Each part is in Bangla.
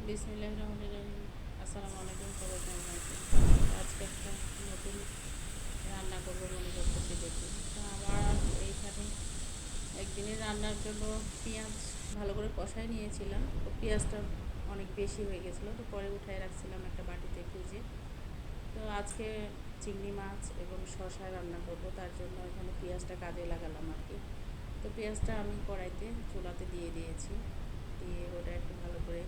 বিসমিল্লাহির রহমানির রহিম। আসসালামু আলাইকুম, সবাই কেমন আছেন? আজকে একটা নতুন রান্না করবো মনে করতেছি, দেখি। তো আমার এইখানে একদিনের রান্নার জন্য পেঁয়াজ ভালো করে কষায় নিয়েছিলাম। তো পেঁয়াজটা অনেক বেশি হয়ে গেছিলো, তো পরে উঠায় রাখছিলাম একটা বাটিতে ফ্রিজে। তো আজকে চিংড়ি মাছ এবং শসা রান্না করব, তার জন্য এখানে পেঁয়াজটা কাজে লাগালাম আর কি। তো পেঁয়াজটা আমি কড়াইতে চুলাতে দিয়ে দিয়েছি, দিয়ে ওটা একটু ভালো করে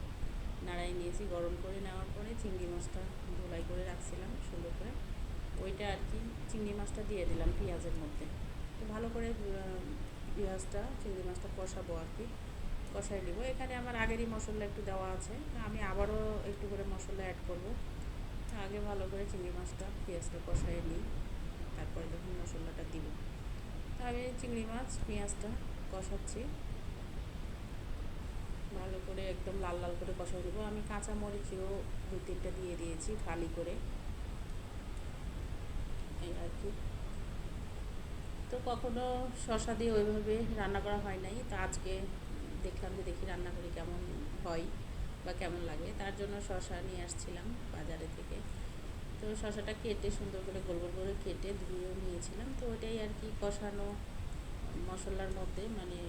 নাড়াই নিয়েছি। গরম করে নেওয়ার পরে চিংড়ি মাছটা ধোলাই করে রাখছিলাম সুন্দর করে, ওইটা আর কি চিংড়ি মাছটা দিয়ে দিলাম পেঁয়াজের মধ্যে। তো ভালো করে পেঁয়াজটা চিংড়ি মাছটা কষাবো আর কি, কষাই নিব। এখানে আমার আগেরই মশলা একটু দেওয়া আছে, আমি আবারও একটু করে মশলা অ্যাড করব। আগে ভালো করে চিংড়ি মাছটা পেঁয়াজটা কষাই নিই, তারপরে যখন মশলাটা দিব। তো আমি চিংড়ি মাছ পেঁয়াজটা কষাচ্ছি, ভালো করে একদম লাল লাল করে কষাই দেবো। আমি কাঁচা মরিচও 2-3টা দিয়ে দিয়েছি ফালি করে, এই আর কি। তো কখনো শসা দিয়ে ওইভাবে রান্না করা হয় নাই, তো আজকে দেখলাম যে দেখি রান্না করি কেমন হয় বা কেমন লাগে। তার জন্য শসা নিয়ে আসছিলাম বাজারে থেকে। তো শসাটা কেটে সুন্দর করে গোল গোল করে কেটে ধুয়েও নিয়েছিলাম। তো ওটাই আর কি কষানো মশলার মধ্যে, মানে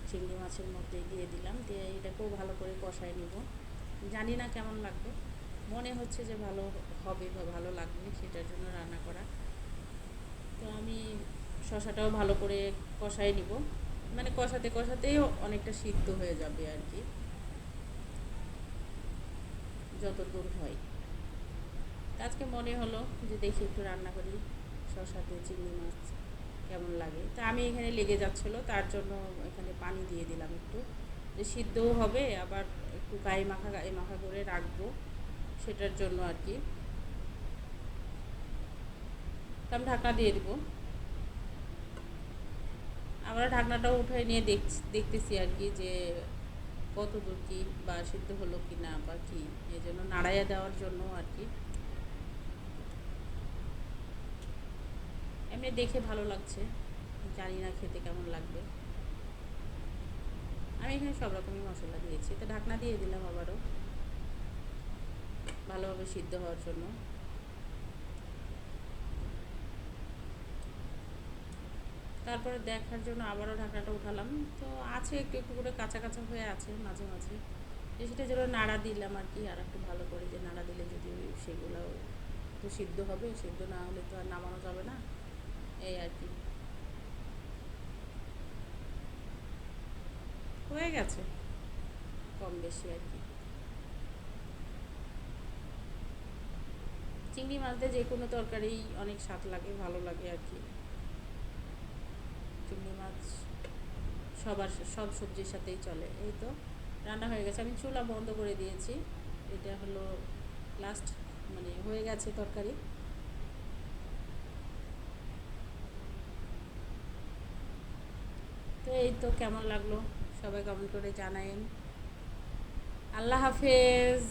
চিংড়ি মাছের মধ্যে দিয়ে দিলাম, দিয়ে এটাকেও ভালো করে কষায় নিব। জানি না কেমন লাগবে, মনে হচ্ছে যে ভালো হবে বা ভালো লাগবে, সেটার জন্য রান্না করা। তো আমি শসাটাও ভালো করে কষায় নিব, মানে কষাতে কষাতেই অনেকটা সিদ্ধ হয়ে যাবে আর কি, যতদূর হয়। আজকে মনে হলো যে দেখি একটু রান্না করি শসা দিয়ে চিংড়ি মাছ কেমন লাগে। তা আমি এখানে লেগে যাচ্ছিলো, তার জন্য এখানে পানি দিয়ে দিলাম একটু, যে সিদ্ধও হবে আবার একটু গায়ে মাখা করে রাখবো, সেটার জন্য আর কি। তো আমি ঢাকনা দিয়ে দিব। আমরা ঢাকনাটাও উঠাই নিয়ে দেখতেছি আর কি, যে কত দূর কী বা সিদ্ধ হলো কি না বা কী, এই জন্য নাড়াইয়া দেওয়ার জন্য আর কি। এমনি দেখে ভালো লাগছে, জানি না খেতে কেমন লাগবে। আমি এখানে সব রকমই মশলা দিয়েছি, তো ঢাকনা দিয়ে দিলাম আবারও ভালোভাবে সিদ্ধ হওয়ার জন্য। তারপরে দেখার জন্য আবারও ঢাকনাটা উঠালাম। তো আছে একটু একটু করে কাঁচা কাঁচা হয়ে আছে মাঝে মাঝে, সেটা যেন নাড়া দিলাম আর কি, আর একটু ভালো করে, যে নাড়া দিলে যদি সেগুলো তো সিদ্ধ হবে, সিদ্ধ না হলে তো আর নামানো যাবে না, এই আর কি। হয়ে গেছে কম বেশি আর কি। চিংড়ি মাছ দিয়ে যে কোনো তরকারি অনেক স্বাদ লাগে, ভালো লাগে আর কি। চিংড়ি মাছ সব সবজির সাথেই চলে। এই তো রান্না হয়ে গেছে, আমি চুলা বন্ধ করে দিয়েছি। এটা হলো লাস্ট, মানে হয়ে গেছে তরকারি। তো এই তো, কেমন লাগলো সবাই কমেন্ট করে জানায়েন। আল্লাহ হাফেজ।